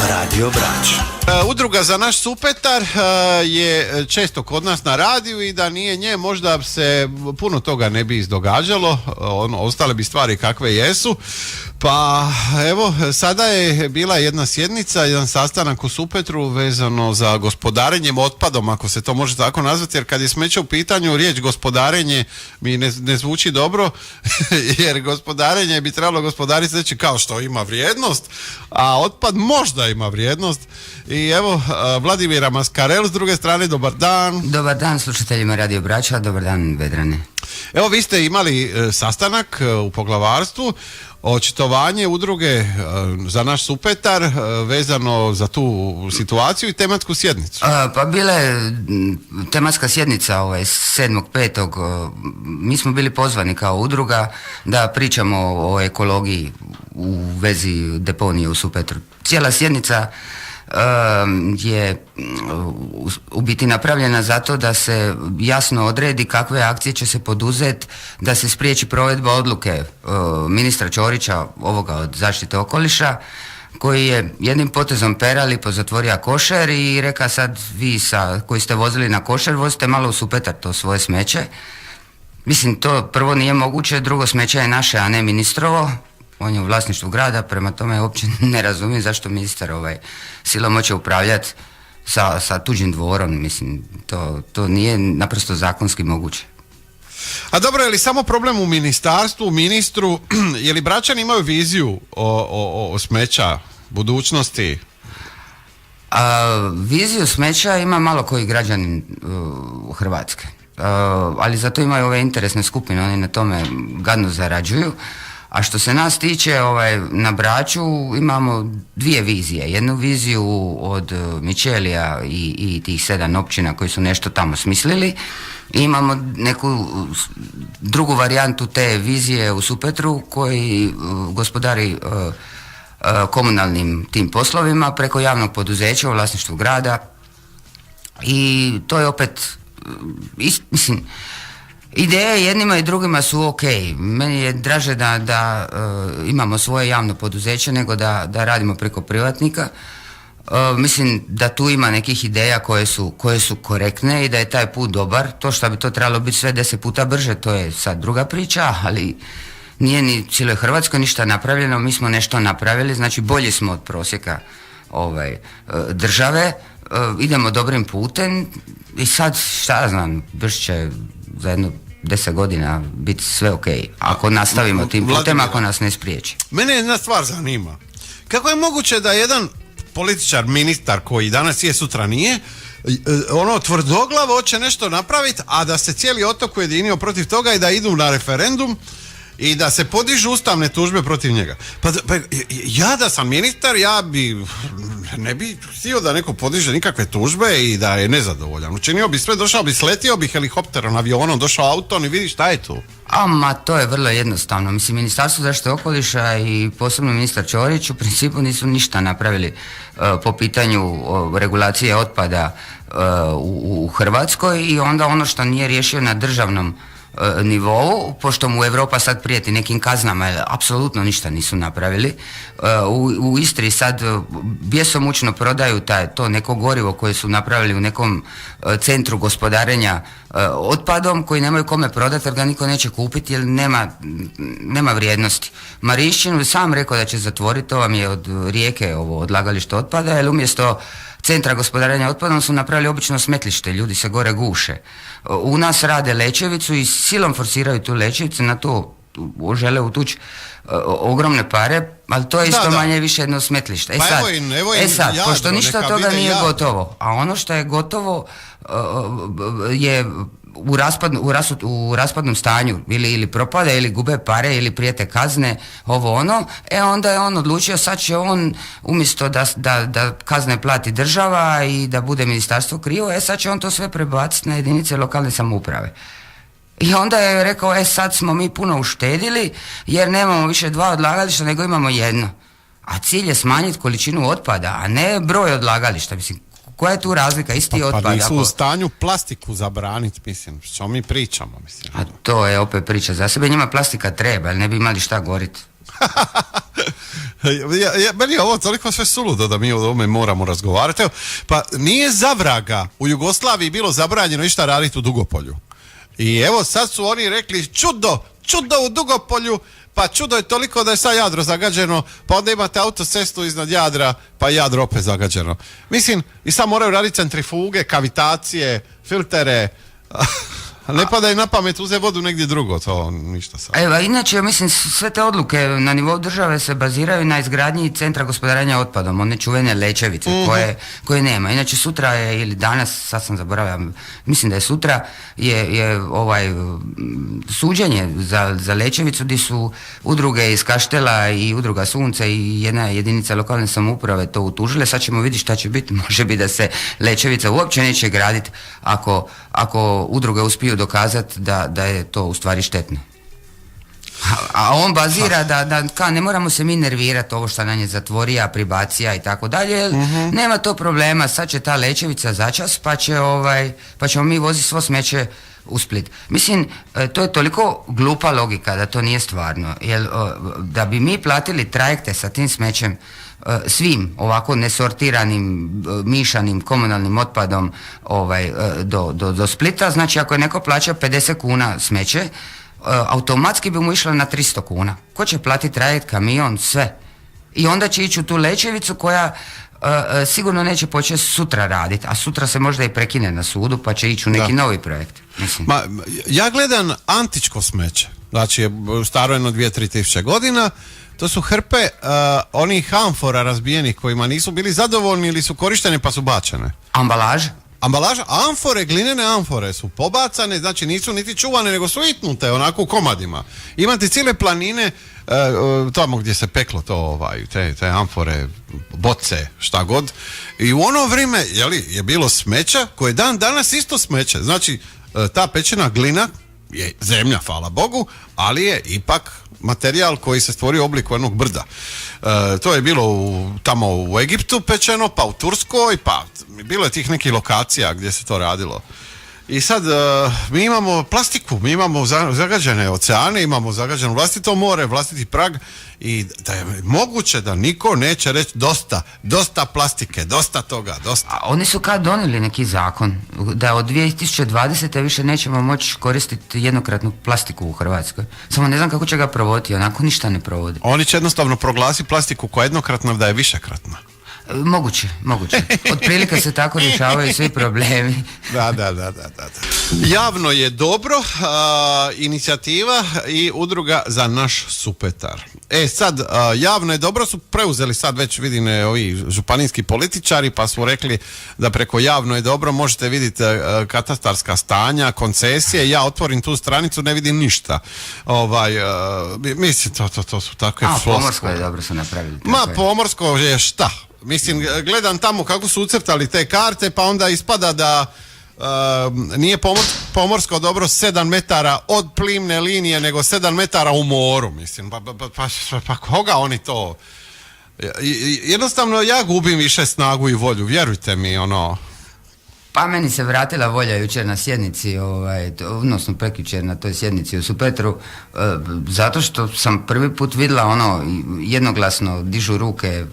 Radio Brač. Udruga za naš Supetar je često kod nas na radiju i da nije nje možda se puno toga ne bi izdogađalo, ostale bi stvari kakve jesu. Pa evo, sada je bila jedna sjednica, jedan sastanak u Supetru vezano za gospodarenjem otpadom, ako se to može tako nazvati, jer kad je smeće u pitanju, riječ gospodarenje mi ne zvuči dobro, jer gospodarenje bi trebalo gospodariti znači kao što ima vrijednost, a otpad možda ima vrijednost. I evo, Vladimira Maskarel s druge strane, dobar dan. Dobar dan slušateljima Radio Brača, dobar dan Vedrane. Evo, vi ste imali sastanak u poglavarstvu, očitovanje udruge za naš Supetar vezano za tu situaciju i tematsku sjednicu. Pa bila je tematska sjednica 7.5. Mi smo bili pozvani kao udruga da pričamo o ekologiji u vezi deponije u Supetru. Cijela sjednica je u biti napravljena zato da se jasno odredi kakve akcije će se poduzeti da se spriječi provedba odluke ministra Ćorića, ovoga od zaštite okoliša, koji je jednim potezom pera lipo zatvorio košer i reka sad vi koji ste vozili na košer vozite malo u Supetar to svoje smeće. Mislim, to prvo nije moguće, drugo, smeće je naše, a ne ministrovo. On je u vlasništvu grada, prema tome uopće ne razumijem zašto ministar silom hoće upravljati sa tuđim dvorom. Mislim, to nije naprosto zakonski moguće. A dobro, je li samo problem u ministarstvu, u ministru, je li Bračani imaju viziju o smeća, budućnosti? Viziju smeća ima malo koji građanin Hrvatske, ali zato imaju ove interesne skupine, oni na tome gadno zarađuju. A što se nas tiče, na Braču imamo dvije vizije. Jednu viziju od Mičelija i tih 7 općina koji su nešto tamo smislili. I imamo neku drugu varijantu te vizije u Supetru koji gospodari komunalnim tim poslovima preko javnog poduzeća u vlasništvu grada. I to je opet, mislim, ideje jednima i drugima su ok. Meni je draže da imamo svoje javno poduzeće nego da radimo preko privatnika. Mislim da tu ima nekih ideja koje su korektne i da je taj put dobar. To što bi to trebalo biti sve 10 puta brže, to je sad druga priča, ali nije ni cijeloj Hrvatskoj ništa napravljeno. Mi smo nešto napravili, znači bolji smo od prosjeka države. Idemo dobrim putem i sad, šta ja znam, brž će za jedno 10 godina biti sve ok. Ako nastavimo tim putem, ako nas ne spriječi. Mene jedna stvar zanima. Kako je moguće da jedan političar, ministar koji danas je, sutra nije, tvrdoglavo hoće nešto napraviti, a da se cijeli otok ujedinio protiv toga i da idu na referendum i da se podižu ustavne tužbe protiv njega. Pa ja da sam ministar, ne bi htio da neko podiže nikakve tužbe i da je nezadovoljan. Učinio bi sve, došao bi, sletio bi helikopterom, avionom, došao autom i vidi šta je tu. To je vrlo jednostavno. Mislim, Ministarstvo zaštite okoliša i posebno ministar Ćorić u principu nisu ništa napravili po pitanju regulacije otpada u Hrvatskoj i onda ono što nije riješio na državnom nivou, pošto mu Europa sad prijeti nekim kaznama, jer apsolutno ništa nisu napravili. U Istri sad bjesomučno prodaju to neko gorivo koje su napravili u nekom centru gospodarenja otpadom koji nemaju kome prodati jer ga niko neće kupiti jer nema vrijednosti. Marišćinu sam rekao da će zatvoriti, to vam je od Rijeke odlagalište otpada, jer umjesto centra gospodarenja otpadom su napravili obično smetlište, ljudi se gore guše. U nas rade Lećevicu i silom forsiraju tu Lećevicu, na to žele utući ogromne pare, ali to je isto manje više jedno smetlište. Sad, pošto ništa od toga nije gotovo, a ono što je gotovo je u raspadnom stanju, ili propada, ili gube pare, ili prijete kazne, onda je on odlučio, sad će on umjesto da kazne plati država i da bude ministarstvo krivo, sad će on to sve prebaciti na jedinice lokalne samouprave. I onda je rekao, sad smo mi puno uštedili jer nemamo više 2 odlagališta nego imamo 1. A cilj je smanjiti količinu otpada, a ne broj odlagališta. Mislim, koja je tu razlika? Isti otpad. Pa nisu u stanju plastiku zabraniti, mislim, što mi pričamo, mislim. A to je opet priča za sebe, njima plastika treba, ali ne bi imali šta goriti. Meni je ovo toliko sve suludo da mi o ovome moramo razgovarati. Evo, pa nije za vraga u Jugoslaviji bilo zabranjeno išta raditi u Dugopolju. I evo sad su oni rekli čudo u Dugopolju, pa čudo je toliko da je sad Jadro zagađeno, pa onda imate autocestu iznad Jadra, pa Jadro opet zagađeno. Mislim, i sad moraju raditi centrifuge, kavitacije, filtere. Ne pada i na pamet uzeti vodu negdje drugo, to ništa sad. Evo, inače, mislim, sve te odluke na nivou države se baziraju na izgradnji centra gospodarenja otpadom, one čuvene Lečevice, koje nema. Inače, sutra je, ili danas, sad sam zaboravio, mislim da je sutra, je suđenje za Lečevicu, gdje su udruge iz Kaštela i udruga Sunce i jedna jedinica lokalne samouprave to utužile. Sad ćemo vidjeti šta će biti. Može biti da se Lečevica uopće neće graditi ako udruge uspiju dokazati da je to u stvari štetno. A on bazira da ne moramo se mi nervirati ovo što nam je zatvorija, pribacija i tako dalje, nema to problema, sad će ta Lečevica začas pa ćemo mi voziti svo smeće u Split. Mislim, to je toliko glupa logika da to nije stvarno, jer da bi mi platili trajekte sa tim smećem svim ovako nesortiranim, mišanim komunalnim otpadom do Splita, znači ako je neko plaća 50 kuna smeće, automatski bi mu išla na 300 kuna. Ko će platiti trajekt, kamion, sve? I onda će ići u tu Lečevicu koja sigurno neće početi sutra raditi, a sutra se možda i prekine na sudu pa će ići u neki novi projekt. Mislim. Ja gledam antičko smeće, znači staro jedno 2-3 tisuće godina. To su hrpe onih amfora razbijenih kojima nisu bili zadovoljni ili su korištene pa su bačene. Ambalaža, amfore, glinene amfore su pobacane, znači nisu niti čuvane, nego su itnute onako u komadima. Imate cijele planine tamo gdje se peklo to, te amfore, boce, šta god. I u ono vrijeme je bilo smeća koje danas isto smeće. Znači ta pečena glina je zemlja, hvala Bogu, ali je ipak materijal koji se stvorio u obliku jednog brda. To je bilo tamo u Egiptu pečeno, pa u Turskoj, pa bilo je tih nekih lokacija gdje se to radilo. I sad mi imamo plastiku, mi imamo zagađene oceane, imamo zagađeno vlastito more, vlastiti prag i da je moguće da niko neće reći dosta plastike, dosta toga, dosta. A oni su kad donijeli neki zakon da od 2020. više nećemo moći koristiti jednokratnu plastiku u Hrvatskoj. Samo ne znam kako će ga provoditi, onako ništa ne provodi. Oni će jednostavno proglasiti plastiku koja je jednokratna da je višekratna. Moguće. Otprilike se tako rješavaju svi problemi. Da. Javno je dobro, inicijativa i udruga za naš Supetar. Sad, javno je dobro su preuzeli sad već vidim ovi županijski političari pa su rekli da preko javno je dobro možete vidjeti katastarska stanja, koncesije, ja otvorim tu stranicu, ne vidim ništa. Mislim, to su takve floskule. Pomorsko je dobro su napravili. Pomorsko je šta? Mislim, gledam tamo kako su ucrtali te karte, pa onda ispada da nije pomorsko dobro 7 metara od plimne linije, nego 7 metara u moru. Mislim, pa koga oni to... Jednostavno, ja gubim više snagu i volju, vjerujte mi, Pa meni se vratila volja jučer na sjednici, odnosno prekjučer na toj sjednici u Supetru, zato što sam prvi put vidjela jednoglasno dižu ruke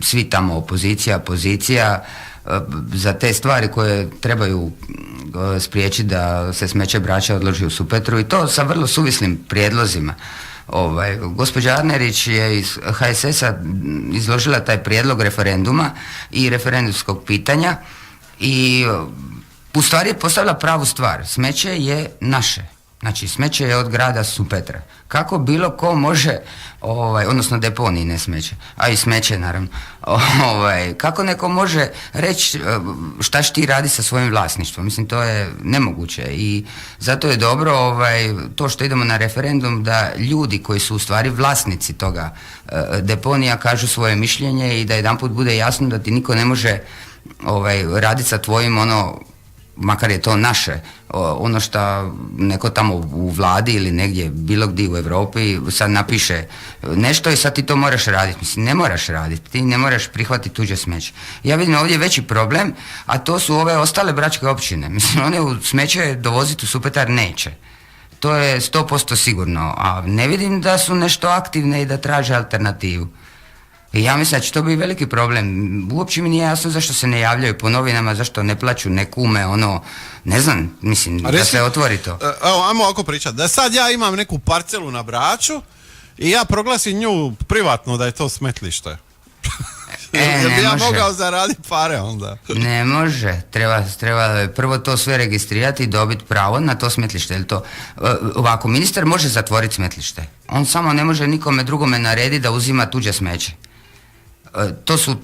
svi tamo opozicija, pozicija, za te stvari koje trebaju spriječiti da se smeće Brača odloži u Supetru i to sa vrlo suvislim prijedlozima. Gospođa Arnerić je iz HSS-a izložila taj prijedlog referenduma i referendumskog pitanja i u stvari je postavila pravu stvar. Smeće je naše. Znači, smeće je od grada Supetra. Kako bilo ko može, odnosno deponiji, ne smeće, a i smeće naravno, kako neko može reći šta će ti radi sa svojim vlasništvom? Mislim, to je nemoguće i zato je dobro to što idemo na referendum da ljudi koji su u stvari vlasnici toga deponija kažu svoje mišljenje i da jedanput bude jasno da ti niko ne može raditi sa tvojim makar je to naše, ono što neko tamo u vladi ili negdje bilo gdje u Europi sad napiše nešto i sad ti to moraš raditi. Mislim, ne moraš raditi, ti ne moraš prihvatiti tuđe smeće. Ja vidim ovdje veći problem, a to su ove ostale bračke općine. Mislim, one u smeće dovoziti u Supetar neće. To je 100% sigurno, a ne vidim da su nešto aktivne i da traže alternativu. I ja mislim da će to biti veliki problem. Uopće mi nije jasno zašto se ne javljaju po novinama, zašto ne plaću, ne kume, ne znam, mislim, da se otvori to. Evo, ajmo ovako pričati. Da sad ja imam neku parcelu na Braču i ja proglasim nju privatno da je to smetlište. Jer bi ja mogao zaraditi pare onda. Ne može, treba prvo to sve registrirati i dobiti pravo na to smetlište. Ovako, ministar može zatvoriti smetlište. On samo ne može nikome drugome narediti da uzima tuđe smeće. To su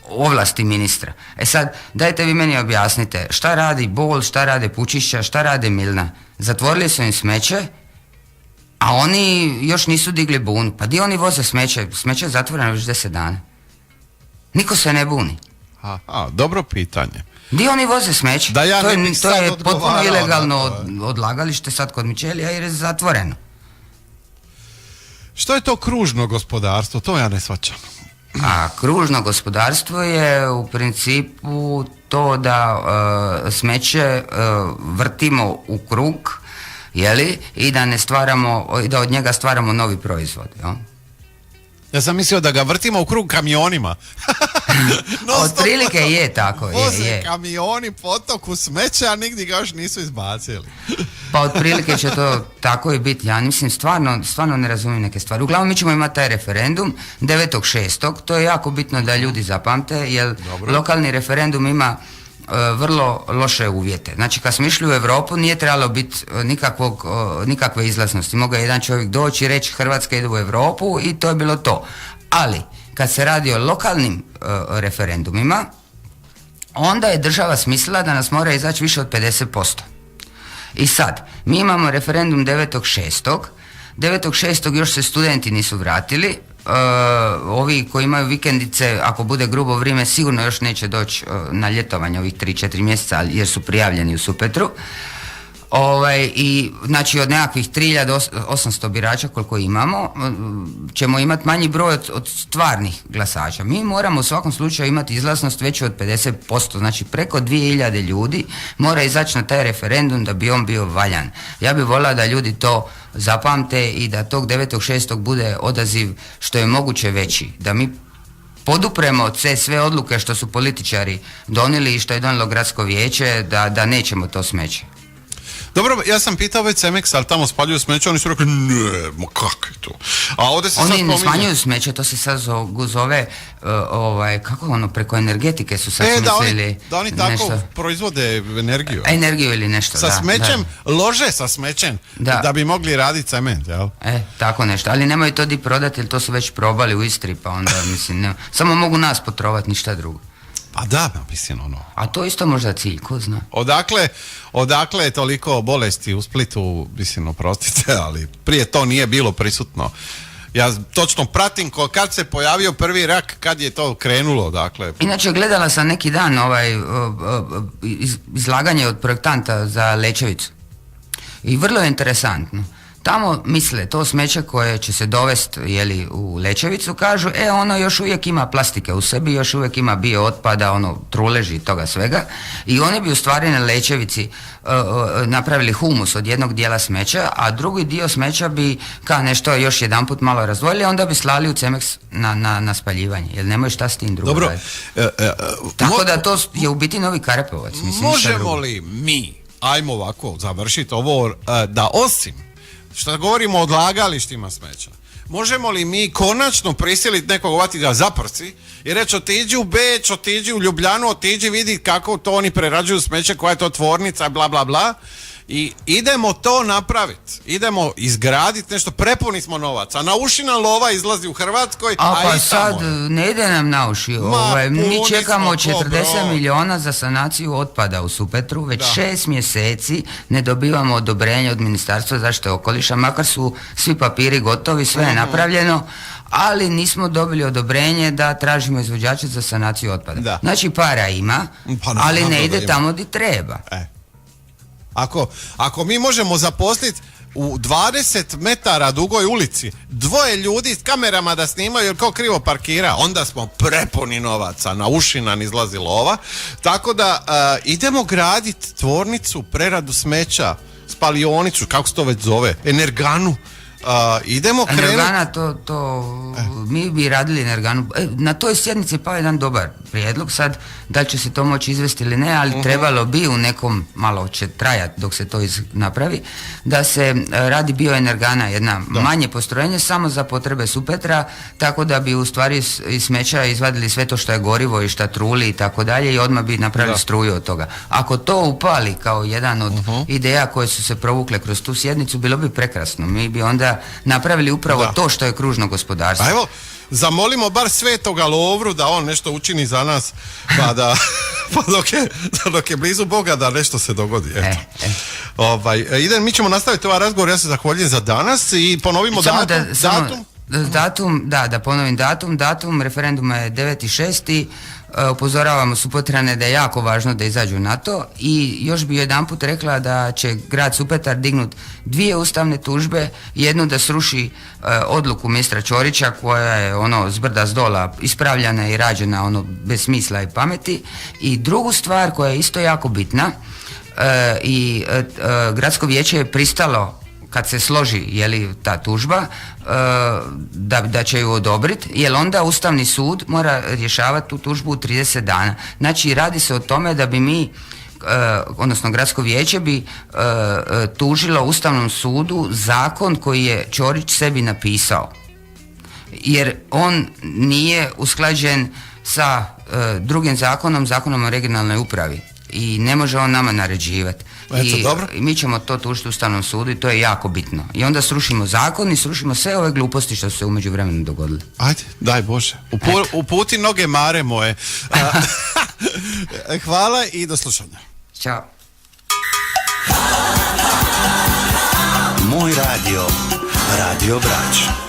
ovlasti ministra. Sad, dajte vi meni objasnite, šta radi Bol, šta rade Pučišća, šta rade Milna? Zatvorili su im smeće, a oni još nisu digli bunu. Pa di oni voze smeće? Smeće je zatvoreno već 10 dana. Niko se ne buni. Aha, dobro pitanje. Di oni voze smeće? Da ja to je potpuno ilegalno odlagalište sad kod Mićelija jer je zatvoreno. Što je to kružno gospodarstvo? To ja ne shvaćam. A kružno gospodarstvo je u principu to da smeće vrtimo u krug, jeli, i da od njega stvaramo novi proizvod, jel? Ja sam mislio da ga vrtimo u krug kamionima. Otprilike je tako. Voze kamioni po otoku smeća, a nigdje ga još nisu izbacili. Pa otprilike će to tako i biti. Ja mislim, stvarno ne razumijem neke stvari. Uglavnom mi ćemo imati taj referendum 9.6. To je jako bitno da ljudi zapamte, jer lokalni referendum ima vrlo loše uvjete. Znači, kad smo išli u Europu nije trebalo biti nikakve izlaznosti. Mogao je jedan čovjek doći i reći Hrvatska ide u Europu i to je bilo to. Ali, kad se radi o lokalnim referendumima, onda je država smislila da nas mora izaći više od 50%. I sad, mi imamo referendum 9.6. 9.6. još se studenti nisu vratili. Ovi koji imaju vikendice, ako bude grubo vrijeme, sigurno još neće doći na ljetovanje ovih 3-4 mjeseca jer su prijavljeni u Supetru. I znači od nekakvih 3800 birača koliko imamo ćemo imati manji broj od stvarnih glasača. Mi moramo u svakom slučaju imati izlaznost veću od 50%, znači preko 2000 ljudi mora izaći na taj referendum da bi on bio valjan. Ja bih volila da ljudi to zapamte i da tog 9.6. bude odaziv što je moguće veći, da mi podupremo te sve odluke što su političari donijeli i što je donijelo gradsko vijeće, da nećemo to smeće. Dobro, ja sam pitao već Cemex, ali tamo spaljuju smeće, oni su rekli, ne, ma kako je to? A ovdje se oni ne smanjuju smeće, to se sad zove, kako preko energetike su sad smislili. Da oni tako nešto proizvode energiju. Energiju ili nešto, sa smećem, lože sa smećem, da bi mogli raditi cement, jel? Tako nešto, ali nemaju to di prodati, jer to su već probali u Istri, pa onda, mislim, samo mogu nas potrovati, ništa drugo. Pa da, mislim A to isto možda cilj, ko zna. Odakle je toliko bolesti u Splitu, mislim, oprostite, ali prije to nije bilo prisutno. Ja točno pratim kad se pojavio prvi rak, kad je to krenulo, dakle. Inače, gledala sam neki dan izlaganje od projektanta za Lećevicu. I vrlo je interesantno. Tamo misle, to smeće koje će se dovesti u Lećevicu, kažu, ono još uvijek ima plastike u sebi, još uvijek ima bio otpada, truleži i toga svega, i oni bi u stvari na Lećevici napravili humus od jednog dijela smeća, a drugi dio smeća bi kao nešto još jedanput malo razdvojili, onda bi slali u Cemex na spaljivanje, jer nemaju šta s tim drugo. Dobro. Tako da to je u biti novi Karepovac. Možemo li mi, ajmo ovako završiti ovo, da osim što govorimo o odlagalištima smeća, možemo li mi konačno prisiliti nekog ovati da zaprsi i reći otiđi u Beč, otiđi u Ljubljanu, otiđi vidi kako to oni prerađuju smeće, koja je to tvornica, bla bla bla, i idemo to napraviti, idemo izgraditi nešto, prepuni smo novaca, na uši nam lova izlazi u Hrvatskoj, pa sad ne ide nam na uši, mi čekamo 40 milijuna za sanaciju otpada u Supetru, već 6 mjeseci ne dobivamo odobrenje od Ministarstva zaštite okoliša, makar su svi papiri gotovi, sve je napravljeno, ali nismo dobili odobrenje da tražimo izvođače za sanaciju otpada. Da. Znači para ima, ali ne ide tamo di treba. Ako mi možemo zaposliti u 20 metara dugoj ulici 2 ljudi s kamerama da snimaju jer ko krivo parkira, onda smo prepuni novaca, na uši nam izlazi lova, tako da idemo graditi tvornicu, preradu smeća, spalionicu, kako se to već zove, energanu, Idemo krenuti. Energana, mi bi radili energanu. Na toj sjednici pa jedan dobar prijedlog, sad da li će se to moći izvesti ili ne, ali trebalo bi u nekom, malo će trajati dok se to napravi, da se radi bioenergana, jedna manje postrojenje samo za potrebe Supetra, tako da bi u stvari iz smeća izvadili sve to što je gorivo i šta truli i tako dalje i odmah bi napravili struju od toga. Ako to upali kao jedan od ideja koje su se provukle kroz tu sjednicu, bilo bi prekrasno. Mi bi onda napravili upravo to što je kružno gospodarstvo. A evo, zamolimo bar Svetoga Lovru da on nešto učini za nas, pa da dok je blizu Boga da nešto se dogodi. Mi ćemo nastaviti ovaj razgovor, ja se zahvaljujem za danas i ponovimo datum. Da ponovim datum referenduma je 9.6. Upozoravamo Supetrane da je jako važno da izađu na to i još bi jedanput rekla da će grad Supetar dignut 2 ustavne tužbe, jednu da sruši odluku ministra Ćorića koja je zbrda zdola ispravljana i rađena bez smisla i pameti, i drugu stvar koja je isto jako bitna i gradsko vijeće je pristalo kad se složi ta tužba da će ju odobriti, jer onda Ustavni sud mora rješavati tu tužbu u 30 dana. Znači radi se o tome da bi mi, odnosno gradsko vijeće bi tužilo Ustavnom sudu zakon koji je Ćorić sebi napisao, jer on nije usklađen sa drugim zakonom o regionalnoj upravi i ne može on nama naređivati. I mi ćemo to tužiti Ustavnom sudu i to je jako bitno. I onda srušimo zakon i srušimo sve ove gluposti što su se u međuvremenu dogodile. Ajde, daj Bože. Uputi noge Mare moje. Hvala i do slušanja. Ćao. Moj radio, Radio Brač.